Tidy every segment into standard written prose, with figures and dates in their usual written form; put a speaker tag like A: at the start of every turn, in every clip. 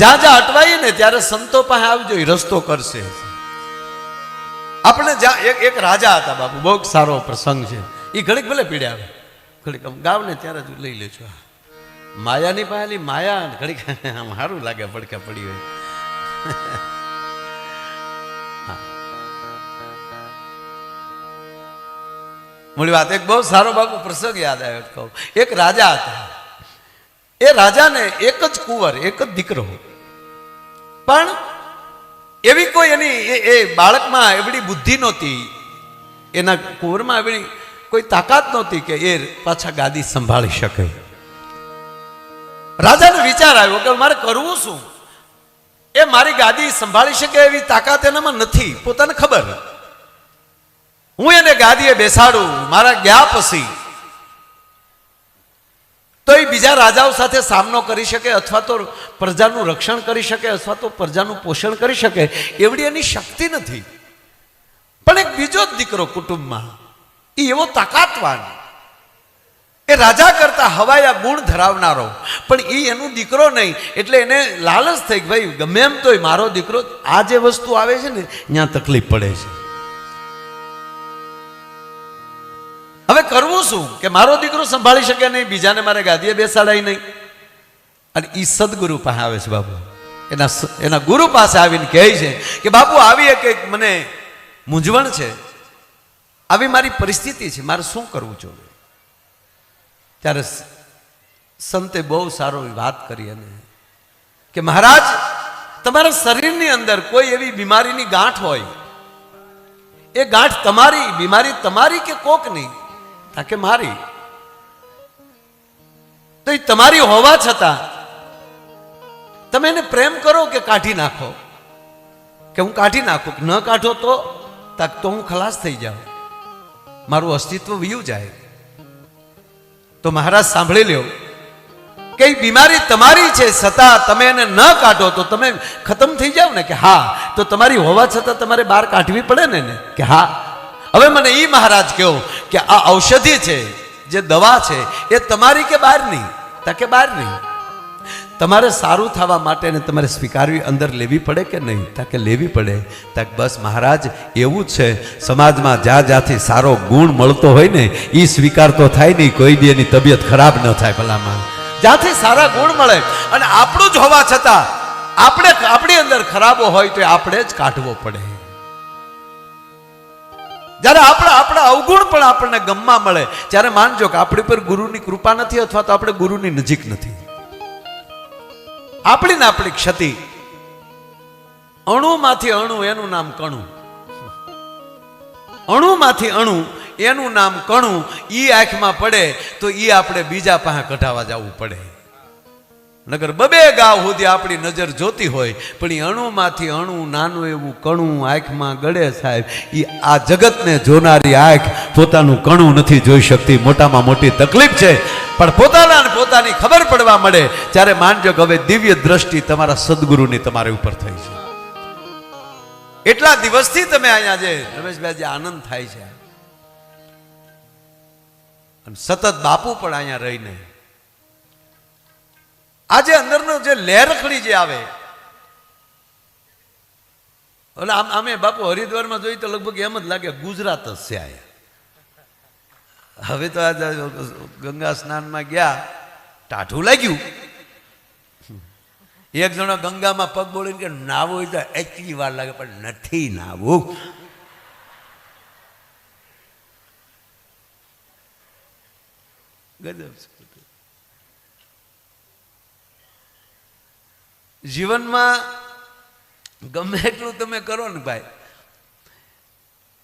A: જ્યાં જ્યાં અટવાઈએ ને ત્યારે સંતો પાસે આવજો, એ રસ્તો કરશે. આપણે જ્યાં એક રાજા હતા બાપુ, બહુ સારો પ્રસંગ છે. એ ઘડીક ભલે પીડે આવે, ઘડીક ગાવ ને ત્યારે જ લઈ લેજો. માયાની પાયેલી માયા ઘડીક આમ સારું લાગે, પડકા પડી હોય. મોડી વાત, એક બહુ સારો બાપુ પ્રસંગ યાદ આવ્યો કહું. એક રાજા હતા. એ રાજાને એક જ કુંવર, એક જ દીકરો, પણ એવી કોઈ એની એ બાળકમાં એવડી બુદ્ધિ નહોતી, એના કુંવરમાં એવડી કોઈ તાકાત નહોતી કે એ પાછા ગાદી સંભાળી શકે. રાજાને વિચાર આવ્યો કે મારે કરવું શું? એ મારી ગાદી સંભાળી શકે એવી તાકાત એનામાં નથી. પોતાને ખબર, હું એને ગાદીએ બેસાડું, મારા ગયા પછી તો એ બીજા રાજાઓ સાથે સામનો કરી શકે, અથવા તો પ્રજાનું રક્ષણ કરી શકે, અથવા તો પ્રજાનું પોષણ કરી શકે એવડી એની શક્તિ નથી. પણ એક બીજો જ દીકરો કુટુંબમાં, એ એવો તાકાતવાન, એ રાજા કરતા હવાયા ગુણ ધરાવનારો, પણ એ એનું દીકરો નહીં. એટલે એને લાલચ થઈ કે ભાઈ ગમે એમ તોય મારો દીકરો, આ જે વસ્તુ આવે છે ને ત્યાં તકલીફ પડે છે. હવે કરવું શું કે મારો દીકરો સંભાળી શકે નહીં, બીજાને મારે ગાદીએ બેસાડાય નહીં. અને એ સદગુરુ પાસે આવે છે બાપુ. એના ગુરુ પાસે આવીને કહે છે કે બાપુ આવી એક મને મૂંઝવણ છે, આવી મારી પરિસ્થિતિ છે, મારે શું કરવું જોઈએ? ત્યારે સંતે બહુ સારો વાત કરી અને કે મહારાજ, તમારા શરીરની અંદર કોઈ એવી બીમારીની ગાંઠ હોય, એ ગાંઠ તમારી, બીમારી તમારી કે કોકની, તાકે મારી, તો એ તમારી હોવા છતાં તમે એને પ્રેમ કરો કે કાઢી નાખો, કે હું કાઢી નાખું, ન કાઢો તો હું ખલાસ થઈ જાઉં, મારું અસ્તિત્વ વયું જાય. તો મહારાજ સાંભળી લ્યો કે બીમારી તમારી છે, છતાં તમે એને ન કાઢો તો તમે ખતમ થઈ જાવ ને? કે હા. તો તમારી હોવા છતાં તમારે બહાર કાઢવી પડે ને? કે હા. હવે મને એ મહારાજ કહો કે આ ઔષધિ છે, જે દવા છે, એ તમારી કે બહારની? તાકે બહારની. તમારે સારું થવા માટે ને તમારે સ્વીકારવી, અંદર લેવી પડે કે નહીં? તાકે લેવી પડે. તાક બસ મહારાજ એવું જ છે, સમાજમાં જ્યાં જ્યાંથી સારો ગુણ મળતો હોય ને એ સ્વીકારતો થાય નહીં, કોઈ દી એની તબિયત ખરાબ ન થાય. ભલામાં જ્યાંથી સારા ગુણ મળે, અને આપણું જ હોવા છતાં આપણી અંદર ખરાબો હોય તો આપણે જ કાઢવો પડે. જ્યારે આપણા અવગુણ પણ આપણને ગમવા મળે, ત્યારે માનજો કે આપણી પર ગુરુની કૃપા નથી, અથવા તો આપણે ગુરુની નજીક નથી. આપણી ને આપણી ક્ષતિ, અણુમાંથી અણુ એનું નામ કણું, અણુમાંથી અણુ એનું નામ કણું. ઈ આંખમાં પડે તો ઈ આપણે બીજા પાસે કઢાવા જવું પડે. નગર બબે ગાવ સુધી આપણી નજર જોતી હોય, પણ એ અણુમાંથી અણુ નાનું એવું કણું આંખમાં ગળે સાહેબ, એ આ જગતને જોનારી આંખ પોતાનું કણું નથી જોઈ શકતી. મોટામાં મોટી તકલીફ છે. પણ પોતાની ખબર પડવા મળે ત્યારે માનજો કે હવે દિવ્ય દ્રષ્ટિ તમારા સદગુરુની તમારી ઉપર થઈ છે. એટલા દિવસથી તમે અહીંયા જે રમેશભાઈ જે આનંદ થાય છે, અને સતત બાપુ પણ અહીંયા રહીને આજે અંદરનો જે લહેરખડી જે આવે, એટલે આમે બાપુ હરિદ્વારમાં જોઈ તો લગભગ એમ જ લાગે ગુજરાત જ છે આયા. હવે તો આ ગંગા સ્નાનમાં ગયા, ટાઢું લાગ્યું. એક જણો ગંગામાં પગ બોલીને કે નાવું હોય તો એટલી વાર લાગે, પણ નથી નાવું. ગજબ. જીવનમાં ગમે એટલું તમે કરો ને ભાઈ,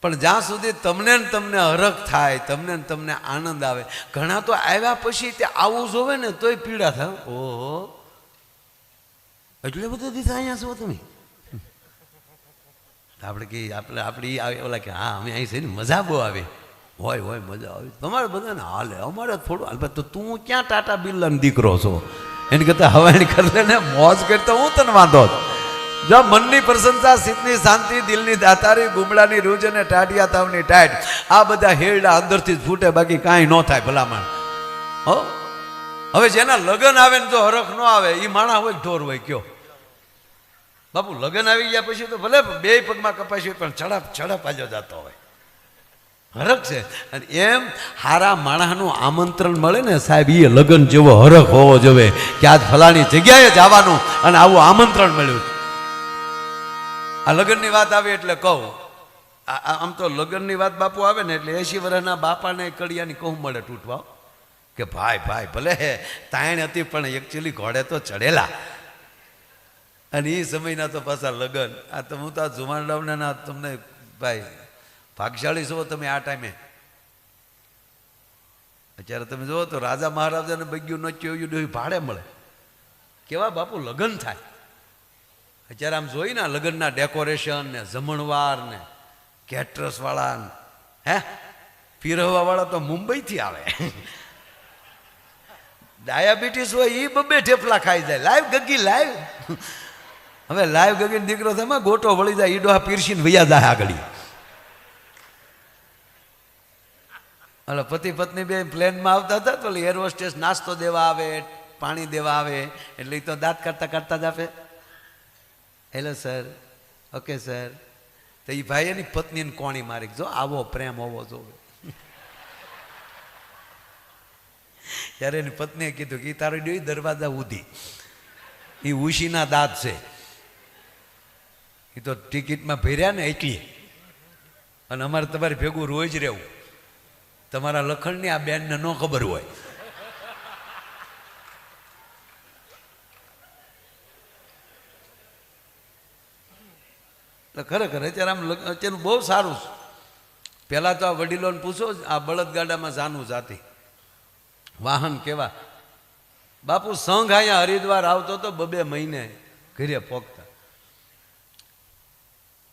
A: પણ જ્યાં સુધી તમને હરખ થાય, તમને આનંદ આવે. ઘણા તો આવ્યા પછી તે આવું જોવે ને તોય પીડા થાય. ઓહો, એટલે બધું દીધા અહીંયા છો તમે? આપણી ઓલા કે હા અમે અહીં છે ને મજા બહુ આવે. હોય મજા આવે તમારે બધાને હાલે, અમારે થોડું હાલ. તો તું ક્યાં ટાટા બિરલાનો દીકરો છો? એની કરતા હવાણી કરી લે ને, મોજ કરતા હું તને વાંધો. જો મનની પ્રશંસા, સિદ્ધની શાંતિ, દિલની દાતારી, ગુમડાની રૂજ અને ટાઢિયા તાવની ટાઈટ, આ બધા હેરડા અંદરથી જ ફૂટે, બાકી કાંઈ ન થાય ભલામણ. હો હવે જેના લગ્ન આવે ને જો હરખ ન આવે, એ માણા હોય ઢોર હોય. કયો બાપુ લગ્ન આવી ગયા પછી તો ભલે બે પગમાં કપાસી હોય પણ ઝડપ ઝડપ આજો જતો હોય, હરખ છે. અને એમ હારા માણસનું આમંત્રણ મળે ને સાહેબ, એ લગ્ન જેવો હરખ હોવો જોઈએ કે આજ ફલાણી જગ્યાએ જવાનું અને આવું આમંત્રણ મળ્યું. આ લગ્નની વાત આવે એટલે કહું, આમ તો લગ્નની વાત બાપુ આવે ને એટલે 80 વર્ષના બાપાને કડિયાની કહું મળે તૂટવા કે ભાઈ ભાઈ ભલે તાણ હતી પણ એકચ્યુઅલી ઘોડે તો ચડેલા. અને એ સમયના તો પાછા લગ્ન. આ તો હું તો આ જુમાનડાવના તમને ભાઈ ભાગશાળી છો તમે આ ટાઈમે. અત્યારે તમે જુઓ તો રાજા મહારાજાને બગ્યું નચ્યું ભાડે મળે. કેવા બાપુ લગ્ન થાય અત્યારે આમ જોઈ ને લગ્નના ડેકોરેશન ને જમણવાર ને કેટરસ વાળા હે પીરહવા વાળા તો મુંબઈથી આવે. ડાયાબિટીસ હોય એ બબે ઠેફલા ખાઈ જાય. લાઈવ ગગી લાઈવ. હવે લાઈવ ગગીને દીકરો થમાં ગોટો વળી જાય, ઈડો પીરસીને વૈયા જાય આગળ. એટલે પતિ પત્ની બે પ્લેનમાં આવતા હતા તો એર હોસ્ટેસ નાસ્તો દેવા આવે, પાણી દેવા આવે, એટલે એ તો દાંત કાઢતા કાઢતા જ આપે. Hello sir, okay sir. તો એ ભાઈ એની પત્નીને કોણી મારી, જો આવો પ્રેમ હોવો જોવે. ત્યારે એની પત્નીએ કીધું કે તારો જોઈ દરવાજા ઉધી, એ ઉશીના દાંત છે, એ તો ટિકિટમાં ભર્યા ને એટલી. અને અમારે તમારે ભેગું રોજ રહેવું. તમારા લખણની આ બેનને ન ખબર હોય. ખરેખર અત્યારે આમ અત્યારનું બહુ સારું છે. પહેલાં તો આ વડીલોને પૂછો, આ બળદગાડામાં જાનું જાતી વાહન કેવા. બાપુ સંઘ અહીંયા હરિદ્વાર આવતો તો 2 મહિને ઘરે પોગતા.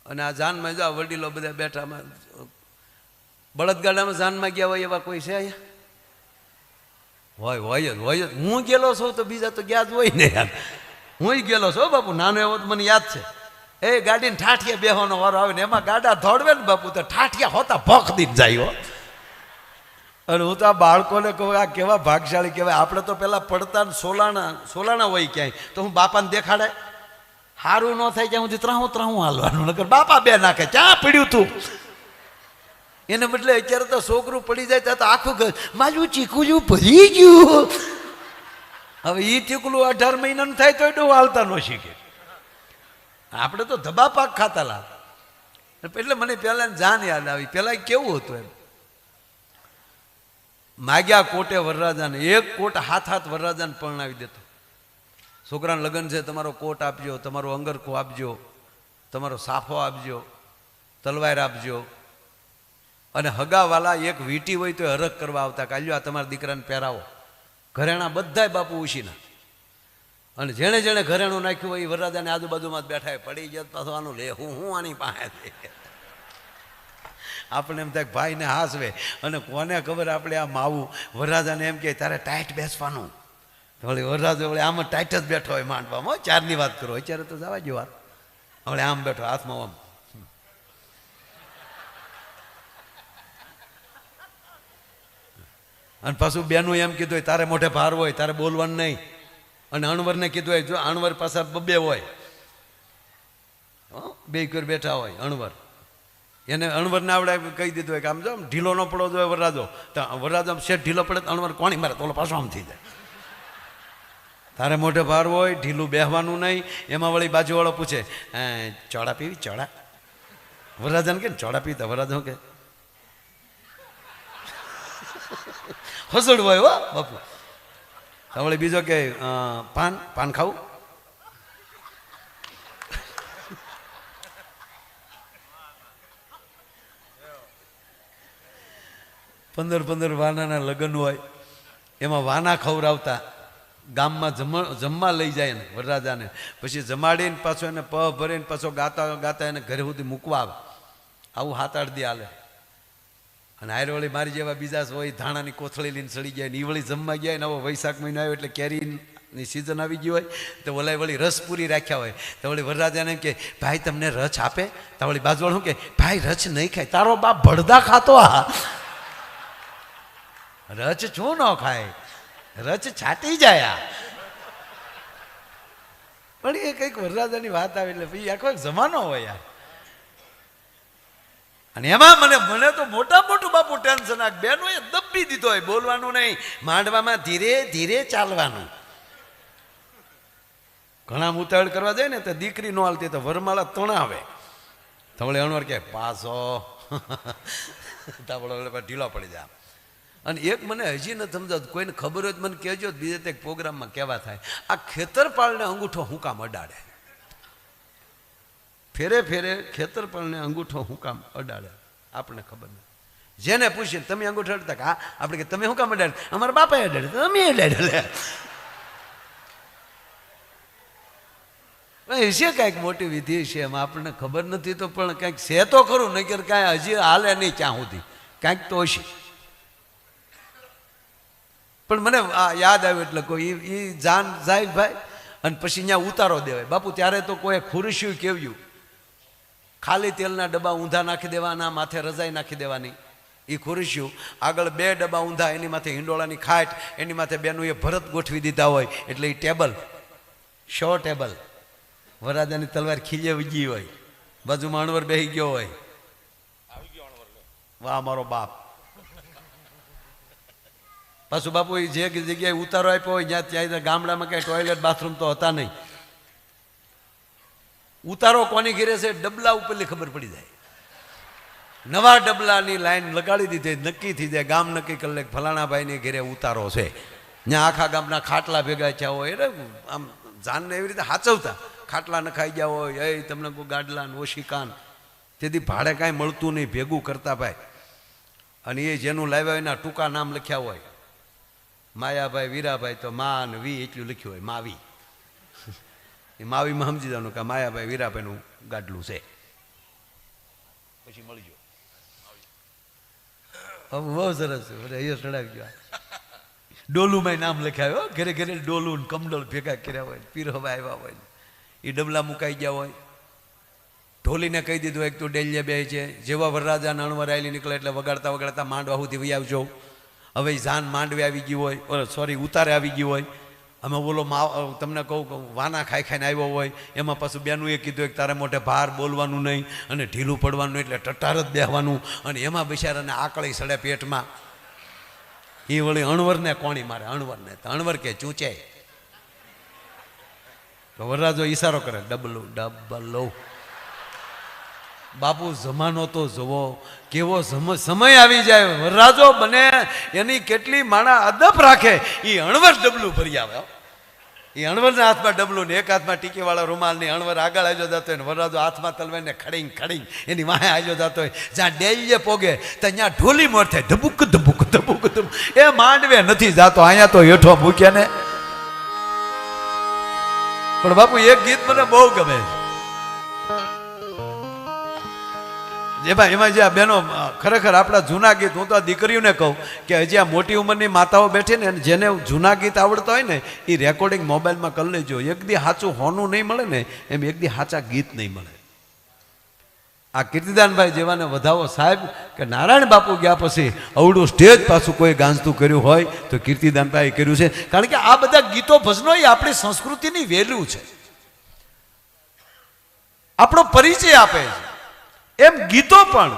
A: અને આ જાનમાં જો વડીલો બધા બેઠામાં બળદગાડામાં જાનમાં ગયા હોય એવા કોઈ છે અહીંયા? હોય જ હોય જ. હું ગયેલો છું તો બીજા તો ગયા જ હોય ને યાર. હું ગયેલો છું બાપુ, નાનો એવો તો મને યાદ છે. એ ગાડીને ઠાઠિયા બેહવાનો વારો આવે ને એમાં ગાડા દોડવે ને બાપુ તો ઠાઠિયા હોતા ભોખ દીધ જાય. અને હું તો આ બાળકોને કહું આ કેવા ભાગશાળી કહેવાય. આપણે તો પેલા પડતા ને સોલાણા હોય ક્યાંય તો હું બાપાને દેખાડે સારું ન થાય ત્યાં સુધી ત્રાહું હાલવાનું, નકર બાપા બે નાખે ક્યાં પડ્યું તું. એને બદલે અત્યારે તો છોકરું પડી જાય ત્યાં તો આખું ઘર મારું ચીકું ભરી ગયું. હવે એ ચીકલું 18 મહિનાનું થાય તો એટલું હાલતા ન શીખે. આપણે તો ધબા પાક ખાતા લાવ. એટલે મને પહેલાં જાન યાદ આવી. પહેલાં કેવું હતું એમ માગ્યા કોટે વરરાજાને, એક કોટ હાથ વરરાજાને પરણાવી દેતો. છોકરાને લગ્ન છે, તમારો કોટ આપજો, તમારો અંગરખો આપજો, તમારો સાફો આપજો, તલવાર આપજો. અને હગાવાલા એક વીંટી હોય તો હરખ કરવા આવતા કે આલ્યો આ તમારા દીકરાને પહેરાવો. ઘરેણા બધાય બાપુ ઉશીના. અને જેણે જેણે ઘરેણું નાખ્યું હોય એ વરરાજાને આજુબાજુમાં જ બેઠા પડી જાય પાછો આનું લે હું આની પાસે. આપણે એમ થાય ભાઈને હાસવે. અને કોને ખબર આપણે આ માવું વરરાજાને એમ કે તારે ટાઈટ બેસવાનું. વળી વરરાજો વળી આમ ટાઈટ જ બેઠો હોય માંડવામાં. 4ની વાત કરો, અત્યારે તો જવા જો વાત. હવે આમ બેઠો હાથમાં આમ. અને પાછું બેનું એમ કીધું હોય તારે મોઢે ભાર હોય, તારે બોલવાનું નહીં. અને અણવરને કીધું હોય, જો અણવર પાસે 2 હોય, 2 કર બેઠા હોય અણવર, એને અણવરને આવડે કહી દીધું હોય કે આમ જો આમ ઢીલો ન પડવો જોઈએ વરરાજો. તો વરરાજો આમ શેઠ ઢીલો પડે તો અણવર કોણી મારે તો પાછો આમ થઈ જાય. તારે મોઢે ભાર હોય, ઢીલું બેહવાનું નહીં. એમાં વળી બાજુવાળો પૂછે ચોળા પીવી? ચોળા વરરાજાને કે ચોળા પીતા. વરરાજો કે હસડવું હોય હો બાપુ. વળી બીજો કે પાન ખાવું? પંદર વાનાના લગ્ન હોય એમાં વાના ખવડાવતા. ગામમાં જમવા લઈ જાય ને વરરાજાને, પછી જમાડીને પાછો એને પહ ભરીને પાછો ગાતા ગાતા એને ઘરે સુધી મૂકવા આવે. આવું 7-8 દી હાલે. અને હારવળી મારી જેવા બીજા હોય ધાણાની કોથળી લઈને સડી ગયા ને એ વળી જમવા ગયા ને. હવે વૈશાખ મહિનો આવ્યો એટલે કેરીની સિઝન આવી ગઈ હોય તો ઓલા વળી રસ પૂરી રાખ્યા હોય. તો વળી વરરાજાને એમ કે ભાઈ તમને રચ આપે? તો વળી બાજુવાળું શું કે ભાઈ રચ નહીં ખાય. તારો બાપ ભડદા ખાતો. આ રચ શું ન ખાય? રચ છાટી જાય. પણ એ કંઈક વરરાજાની વાત આવે એટલે ભાઈ આખો એક જમાનો હોય યાર. અને એમાં મને તો મોટું બાપુ ટેન્શન આ બેનોએ દબી દીધો હોય, બોલવાનું નહીં, માંડવામાં ધીરે ધીરે ચાલવાનું. ઘણા ઉતાવળ કરવા જાય ને તો દીકરી નો હાલતી તો વરમાળા તણાવે. થવળે અણવર કે પાસો ઢીલો પડી જાય. અને એક મને હજી નથી સમજાતું, કોઈને ખબર હોય તો મને કહેજો, બીજે તે પ્રોગ્રામમાં કેવા થાય. આ ખેતરપાળને અંગૂઠો હું કામ અડાડે? ફેરે ફેરે ખેતરપાળને અંગૂઠો હું કામ અડાડે? આપણને ખબર નથી. જેને પૂછીએ તમે અંગૂઠો અડતા કે હા, આપણે કે તમે શું કામ અડાડે? અમારા બાપાએ અડાડે, તમે અડાડે. છે કાંઈક મોટી વિધિ છે, એમાં આપણને ખબર નથી તો પણ કાંઈક છે તો ખરું, નહીંતર કાંઈ હજી હાલે નહીં ત્યાં સુધી, કાંઈક તો હશે. પણ મને યાદ આવ્યું એટલે કોઈ એ જાન જાય ભાઈ, અને પછી અહીંયા ઉતારો દેવાય. બાપુ ત્યારે તો કોઈ ખુરશીયું કેવ્યું, ખાલી તેલના ડબ્બા ઊંધા નાખી દેવાના, માથે રજાઈ નાખી દેવાની. એ ખુરશીયું આગળ 2 ડબ્બા ઊંધા, એની માથે હિંડોળાની ખાટ, એની માથે બેનું એ ભરત ગોઠવી દીધા હોય, એટલે એ ટેબલ, શો ટેબલ. વરરાજાની તલવાર ખીલે ઉગી હોય, બાજુમાં અણવર બેસી ગયો હોય. વાહ મારો બાપ. પાછું બાપુ જે જગ્યાએ ઉતારો આપ્યો હોય જ્યાં ત્યાં ગામડામાં કઈ ટોયલેટ બાથરૂમ તો હતા નહીં. ઉતારો કોની ઘેરે છે ડબલા ઉપરલી ખબર પડી જાય. નવા ડબલાની લાઈન લગાડી દીધી, નક્કી થઈ જાય, ગામ નક્કી કરી લે ફલાણા ભાઈની ઘેરે ઉતારો છે. ત્યાં આખા ગામના ખાટલા ભેગા થયા હોય, એટલે આમ જાનને એવી રીતે હાચવતા. ખાટલા નખાઈ ગયા હોય, એ તમને કોઈ ગાડલા ને ઓશિકાન, તેથી ભાડે કાંઈ મળતું નહીં, ભેગું કરતા ભાઈ. અને એ જેનું લાવ્યા એના ટૂંકા નામ લખ્યા હોય, માયાભાઈ, વીરાભાઈ, તો મા અને વી એટલું લખ્યું હોય, માવી. એ માવીમાં સમજી જવાનું કે માયાભાઈ વીરાભાઈનું ગાડલું છે. પછી મળી ગયો. બહુ સરસ છે, એ ચડાવી ગયો. ડોલુમાં નામ લખ્યા હોય, ઘરે ઘરે ડોલું કમડોલ ભેગા કર્યા હોય, પીરવા આવ્યા હોય, એ ડબલા મુકાઈ ગયા હોય. ઢોલીને કહી દીધું એક તો ડેલીએ બે છે. જેવા વરરાજા નણવર આવેલી નીકળે એટલે વગાડતા વગાડતા માંડવા સુધી વહી આવજો. હવે જાન માંડવે આવી ગયું હોય, સોરી ઉતારે આવી ગયું હોય. અમે બોલો તમને કહું વાના ખાઈ ખાઈને આવ્યો હોય, એમાં પાછું બેનું એ કીધું કે તારે મોઢે ભાર બોલવાનું નહીં અને ઢીલું પડવાનું, એટલે ટટાર જ બેહવાનું. અને એમાં બિચારાને આકળી સડે પેટમાં. એ વળી અણવરને કોણી મારે, અણવરને. તો અણવર કે ચૂંચે. તો વરરાજો ઈશારો કરે, ડબલું ડબલો. બાપુ જમાનો તો જુઓ, કેવો સમય આવી જાય. વરરાજો બને એની કેટલી માણા અદપ રાખે. એ અણવર ડબલું ભરી આવે. એ અણવરના હાથમાં ડબલું ને એક હાથમાં ટીકીવાળા રૂમાલ ની. અણવર આગળ આવ્યો જતો હોય ને વરરાજો હાથમાં તલવાઈને ખડીંગ ખડીંગ એની વાહે આવ્યો જતો હોય. જ્યાં ડેલીએ પોગે તો ત્યાં ઢોલી મોર થાય, ધબુક ધબુક ધબુક ધબુક. એ માંડવે નથી જાતો, અહીંયા તો હેઠો મૂક્યા ને. પણ બાપુ એક ગીત મને બહુ ગમે છે એમાં જે આ બહેનો ખરેખર આપણા જૂના ગીત, હું તો આ દીકરીઓને કહું કે હજી આ મોટી ઉંમરની માતાઓ બેઠી ને જેને જૂના ગીત આવડતા હોય ને એ રેકોર્ડિંગ મોબાઈલમાં કરી લેજો. એક દી સાચું હોનું નહીં મળે ને એમ એક દી સાચા ગીત નહીં મળે. આ કીર્તિદાનભાઈ જેવાને વધાવો સાહેબ કે નારાયણ બાપુ ગયા પછી અવડું સ્ટેજ પાછું કોઈ ગાંજતું કર્યું હોય તો કીર્તિદાનભાઈ કર્યું છે. કારણ કે આ બધા ગીતો ભજનો એ આપણી સંસ્કૃતિની વેલ્યુ છે, આપણો પરિચય આપે છે. એમ ગીતો પણ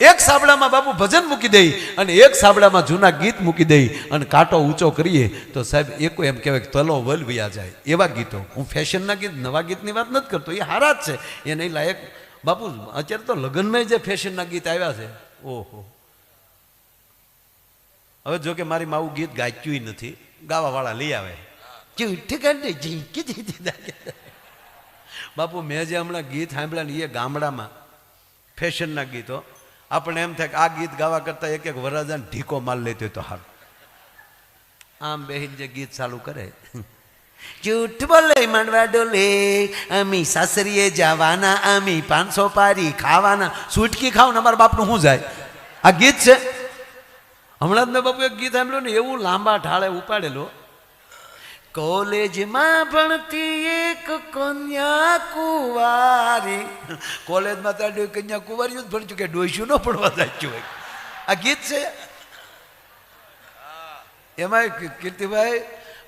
A: એક સાબડામાં બાપુ ભજન મૂકી દઈ અને એક સાબડામાં જૂના ગીત મૂકી દઈ અને કાંટો ઊંચો કરીએ તો સાહેબ એક એમ કહેવાય કે તલો વલ વયા જાય. એવા ગીતો. હું ફેશનના ગીત, નવા ગીતની વાત નથી કરતો, એ હારા જ છે, એ નહીં લાયક. બાપુ અત્યારે તો લગ્નમાં જે ફેશનના ગીત આવ્યા છે, ઓહો. હવે જો કે મારી માવું ગીત ગાચ્યું નથી, ગાવાવાળા લઈ આવે. બાપુ મેં જે હમણાં ગીત સાંભળ્યા ને એ ગામડામાં ફેશનના ગીતો, આપણે એમ થાય કે આ ગીત ગાવા કરતા એક એક વરરાજાને ઢીકો માલ લેતો હોય તો હાલ. આમ બેહીને જે ગીત ચાલુ કરે, જૂઠ બોલે માંડવા ડોલે, અમી સાસરીએ જવાના, અમી 500 પારી ખાવાના, સુટકી ખાવ ને અમારા બાપનું શું જાય. આ ગીત છે. હમણાં જ મેં બાપુ એક ગીત સાંભળ્યું ને, એવું લાંબા ઢાળે ઉપાડેલું. કોલેજમાં ભણતી એક કન્યા કુંવારી. કોલેજમાં ત્યાં કન્યા કુંવારી જ ભણશું કે ડોસ્યું ન પડવા જાય હોય. આ ગીત છે. એમાં કીર્તિભાઈ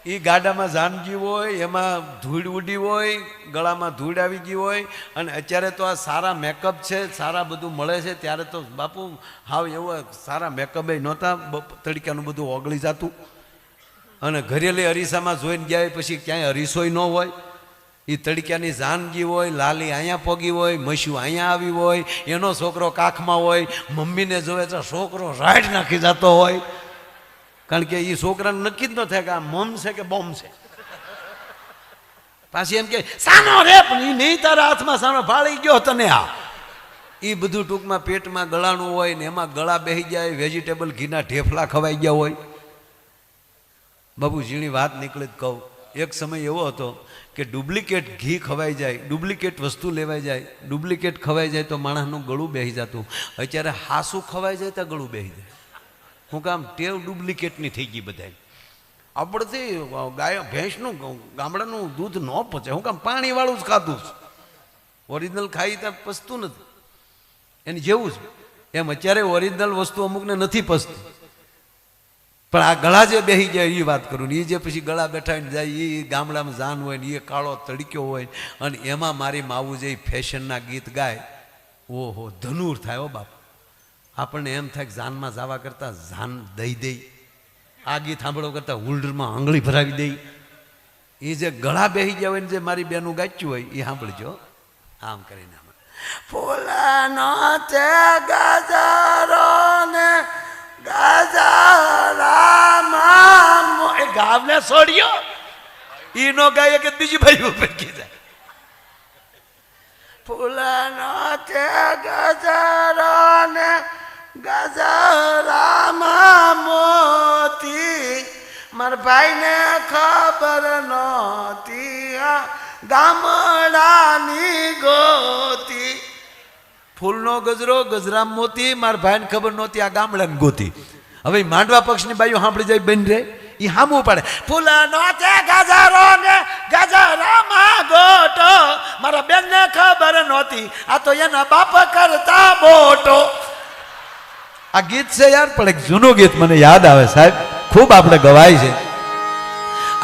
A: એ ગાડામાં જાનજી હોય, એમાં ધૂળ ઉડી હોય, ગળામાં ધૂળ આવી ગઈ હોય, અને અત્યારે તો આ સારા મેકઅપ છે, સારા બધું મળે છે. ત્યારે તો બાપુ હાવ એવો સારા મેકઅપ નહોતા, તડક્યાનું બધું ઓગળી જતું. અને ઘરેલી અરીસામાં જોઈને ગયા પછી ક્યાંય અરીસોય ન હોય. એ તડક્યાની જાનગી હોય, લાલી અહીંયા પોગી હોય, મસ્યું અહીંયા આવી હોય, એનો છોકરો કાખમાં હોય, મમ્મીને જોવે તો છોકરો રાઈડ નાખી જતો હોય. કારણ કે એ છોકરાને નક્કી જ ન થાય કે આ મમ છે કે બોમ્બ છે. પાછી એમ કે સાનો રે, પણ એ નહીં તારા હાથમાં સાનો ફાળી ગયો તને આ. એ બધું ટૂંકમાં પેટમાં ગળાનું હોય ને એમાં ગળા બેસી જાય, વેજીટેબલ ઘીના ઢેફલા ખવાઈ ગયા હોય. બાબુ ઝીણી વાત નીકળે જ કહું, એક સમય એવો હતો કે ડુપ્લિકેટ ઘી ખવાઈ જાય, ડુપ્લિકેટ વસ્તુ લેવાઈ જાય, ડુપ્લિકેટ ખવાઈ જાય તો માણસનું ગળું બેસી જતું. અત્યારે હાસું ખવાઈ જાય તો ગળું બેસી જાય. હું કામ ટેવ ડુપ્લિકેટની થઈ ગઈ બધા. આપણથી ગાય ભેંસનું ગામડાનું દૂધ ન પચે. હું કામ પાણીવાળું જ ખાધું છે, ઓરિજિનલ ખાઈ ત્યાં પચતું નથી. એની જેવું છે એમ અત્યારે ઓરિજિનલ વસ્તુ અમુકને નથી પચતી. પણ આ ગળા જે બેસી જાય એ વાત કરું ને, એ જે પછી ગળા બેઠાઈને જાય, એ ગામડામાં જાન હોય ને એ કાળો તડક્યો હોય, અને એમાં મારી માવું જે ફેશનના ગીત ગાય, ઓહો ધનુર થાય. હો બાપ, આપણને એમ થાય કે જાનમાં જવા કરતાં જાન દઈ દઈ, આ ગીત સાંભળવા કરતાં હુલ્ડરમાં આંગળી ભરાવી દઈ. એ જે ગળા બેસી ગયા હોય ને જે મારી બેનું ગાચ્યું હોય એ સાંભળજો. આમ કરીને ફૂલનો તે ગજરો ને ગજરામાં એ ગાવને છોડ્યો, ઈ નો ગાય કે બીજી ભાઈ ઉપર કીધા. ફૂલનો તે ગજરો ને ગજરામાં મોતી, મારા ભાઈને ખબર નહોતી ગામડાની ગોતી. ફૂલનો ગજરો ગજરામ મોતી, મારા ભાઈને ખબર નહોતી આ ગામડાની ગોતી. હવે માંડવા પક્ષની બાઈઓ સાંભળી જાય બેન રે, એ હામું પાડે ફૂલનો તે ગજરો ને ગજરામાં ગોટો, મારા બેનને ખબર નહોતી આ તો એના બાપ કરતા મોટો. આ ગીત છે યાર, પણ એક જૂનું ગીત મને યાદ આવે સાહેબ, ખૂબ આપણે ગવાય છે.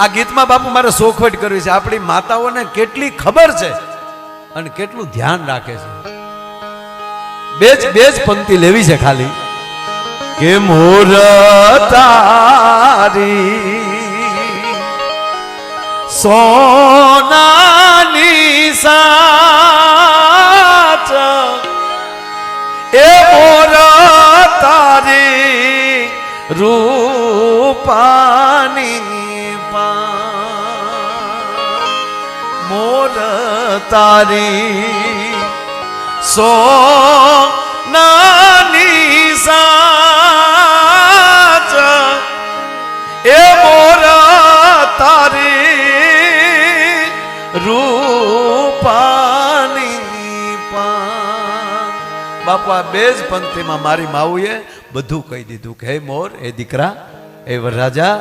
A: આ ગીતમાં બાપુ મારે સોખવટ કરવી છે. આપણી માતાઓને કેટલી ખબર છે અને કેટલું ધ્યાન રાખે છે. બે જ પંક્તિ લેવી છે ખાલી કે મોર તારી સોનાની સાચ, એ મોર તારી રૂપાની મોર તારી સોનાની સાચ, એ મોર તારી રૂપાની બાપા બે જ પંક્તિમાં મારી માવુએ બધું કહી દીધું કે હે મોર, એ દીકરા, એ વરરાજા,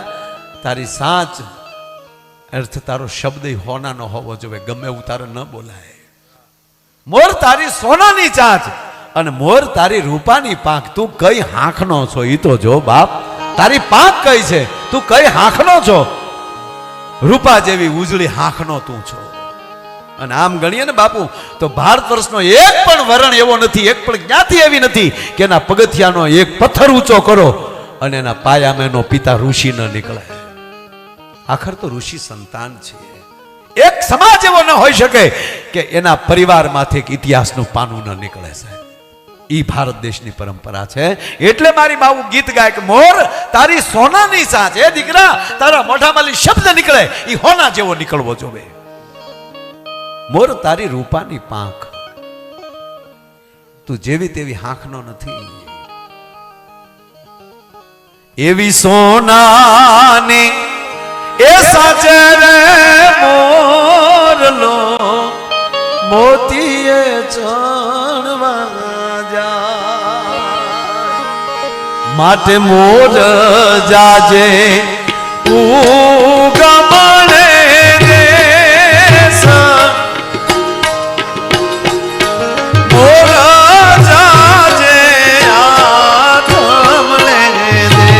A: તારી સાચ અર્થ તારો શબ્દ હોનાનો હોવો જોઈએ, ગમે એવું તારે ન બોલાય. મોર તારી સોનાની ચાંચ અને મોર તારી રૂપાની પાંખ, તું કઈ હાંખનો છો ઈ તો જો બાપ. તારી પાંખ કઈ છે, તું કઈ હાંખનો છો? રૂપા જેવી ઉજળી હાંખનો તું છો. અને આમ ગણીએ ને બાપુ તો ભારત વર્ષનો એક પણ વરણ એવો નથી, એક પણ જ્ઞાતિ એવી નથી કે એના પગથિયાનો એક પથ્થર ઊંચો કરો અને એના પાયામાં એનો પિતા ઋષિ ન નીકળે. આખર તો ઋષિ સંતાન છે. એક સમાજ એવો ન હોઈ શકે કે એના પરિવારમાંથી એક ઇતિહાસનું પાનું ન નીકળે. સાહેબ, ઈ ભારત દેશની પરંપરા છે. એટલે મારી બાવું ગીત ગાય કે મોર તારી સોનાની સાંચ, એ દીકરા તારા મોઢામાંથી શબ્દ નીકળે ઈ હોના જેવો નીકળવો જોઈએ. મોર તારી રૂપાની પાંખ, તું જેવી તેવી હાંખનો નથી. એવી સોનાની એ સાચે રે મોરલો, મોતીએ ચણવા જાય, માટે મોર જાજે ઉગમણે દેશ, મોર જાજે આથમણે દે.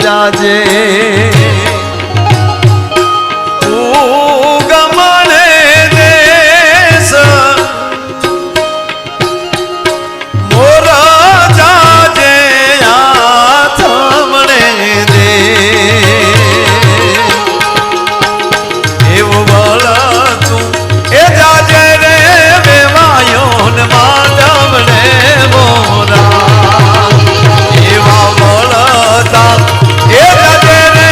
A: જાજે ઉગમણે દેશ મોર જાજે આથમણે દે એવું બળ તું એ જાજે રે વેવાયો ને માધવને મોરા એવા બળતા એ જાજે રે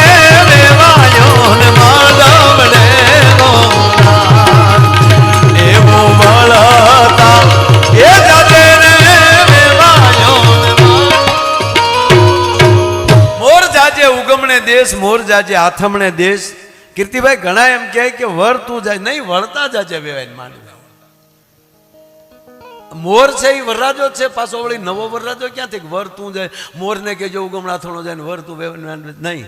A: વેવાયો ને માધવને મોરા એવું બળતા એ જાજે રે વેવાયો મોર જાજે ઉગમણે દેશ મોર જાજે આથમણે દેશ કીર્તિભાઈ ઘણા એમ કહે કે વર તું જાય નહીં વળતા જાજે વેવાઈને માંડવે મોર છે એ વરરાજો છે પાછો વળી નવો વરરાજો ક્યાંથી વર તું જાય મોરને કહેજો ઉગમણા થોડો જાય ને વર તું વેવાઈને નહીં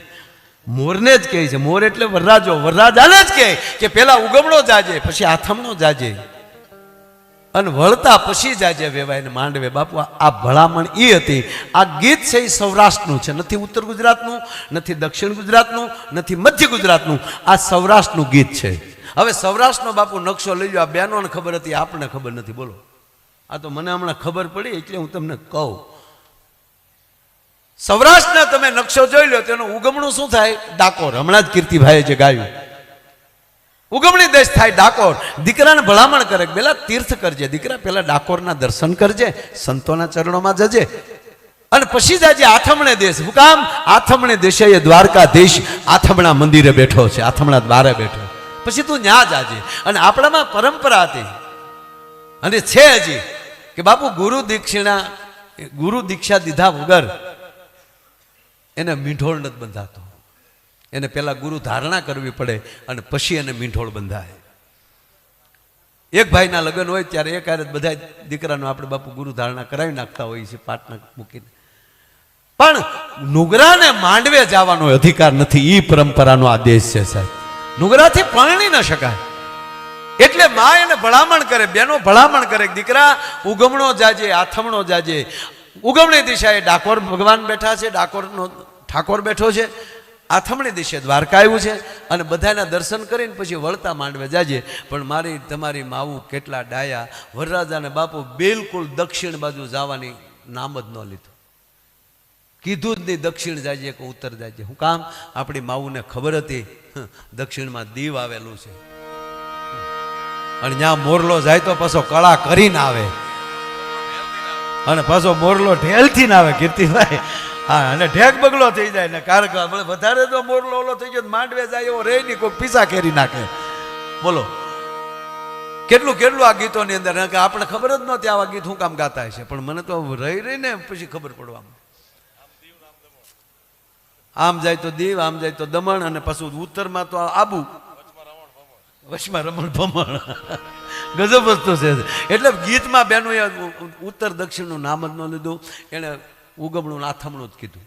A: મોરને જ કહે છે મોર એટલે વરરાજો વરરાજાને જ કહે કે પેલા ઉગમણો જાજે પછી આથમણો જાજે અને વળતા પછી જાજે વેવાઈને માંડવે બાપુ આ ભલામણ એ હતી આ ગીત છે એ સૌરાષ્ટ્રનું છે નથી ઉત્તર ગુજરાતનું નથી દક્ષિણ ગુજરાતનું નથી મધ્ય ગુજરાતનું આ સૌરાષ્ટ્રનું ગીત છે હવે સૌરાષ્ટ્રનો બાપુ નકશો લઈ લો આ બેનોને ખબર હતી આપણને ખબર નથી બોલો આ તો મને હમણાં ખબર પડી એટલે હું તમને કહું સૌરાષ્ટ્રનો તમે નકશો જોઈ લો તેનું ઉગમણું શું થાય ડાકોર હમણાં જ કીર્તિભાઈએ જે ગાયું ઉગમણી દેશ થાય ડાકોર દીકરાને ભલામણ કરે પેલા તીર્થ કરજે દીકરા પેલા ડાકોરના દર્શન કરજે સંતોના ચરણોમાં જજે અને પછી જાજે આથમણે દેશ હું કામ આથમણે દેશે એ દ્વારકાધીશ આથમણા મંદિરે બેઠો છે આથમણા દ્વારે બેઠો પછી તું ન્યા જાજે અને આપણામાં પરંપરા હતી અને છે હજી કે બાપુ ગુરુ દીક્ષા દીધા વગર એને મીંઢોળ નથી બંધાતો એને પહેલાં ગુરુ ધારણા કરવી પડે અને પછી એને મીંઢોળ બંધાય એક ભાઈના લગ્ન હોય ત્યારે એક હારે બધા દીકરાનો આપણે બાપુ ગુરુ ધારણા કરાવી નાખતા હોઈએ છીએ પાટના મૂકીને પણ નુગરાને માંડવે જવાનો અધિકાર નથી એ પરંપરાનો આ દેશ છે સાહેબ નુગરાથી પરણી ન શકાય એટલે મા એને ભલામણ કરે બેનો ભલામણ કરે દીકરા ઉગમણો જાજે આથમણો જાજે ઉગમણી દિશાએ ડાકોર ભગવાન બેઠા છે ડાકોરનો ઠાકોર બેઠો છે આથમણી દિશે દ્વારકા આવ્યું છે અને બધાના દર્શન કરીને પછી વળતા માંડવે જાજે પણ મારી તમારી માવું કેટલા ડાયા વરરાજાને બાપુ બિલકુલ દક્ષિણ બાજુ જવાની નામ જ ન લીધું કીધું જ નહીં દક્ષિણ જાજે કે ઉત્તર જાજે હું કામ આપણી માવુને ખબર હતી દક્ષિણમાં દીવ આવેલું છે અને ત્યાં મોરલો જાય તો પાછો કળા કરીને આવે અને પાછો મોરલો ઢેલથી ના આવે કીર્તિભાઈ હા અને ઢેક બગલો થઈ જાય ને કારણ વધારે તો મોરલો ઓલો થઈ ગયો માંડવે જાય એવો રે નહીં કોઈ પીસા કેરી નાખે બોલો કેટલું કેટલું આ ગીતોની અંદર કે આપણે ખબર જ નહોતી આવા ગીત શું કામ ગાતા છે પણ મને તો રહી રહીને પછી ખબર પડવામાં આમ જાય તો દીવ આમ જાય તો દમણ અને પાછું ઉત્તરમાં તો આબુ વચમાં રમણ ભમણ ગજબ વસ્તુ છે એટલે ગીતમાં બેનું ઉત્તર દક્ષિણનું નામ જ ન લીધું એને ઉગમણું આથમણું જ કીધું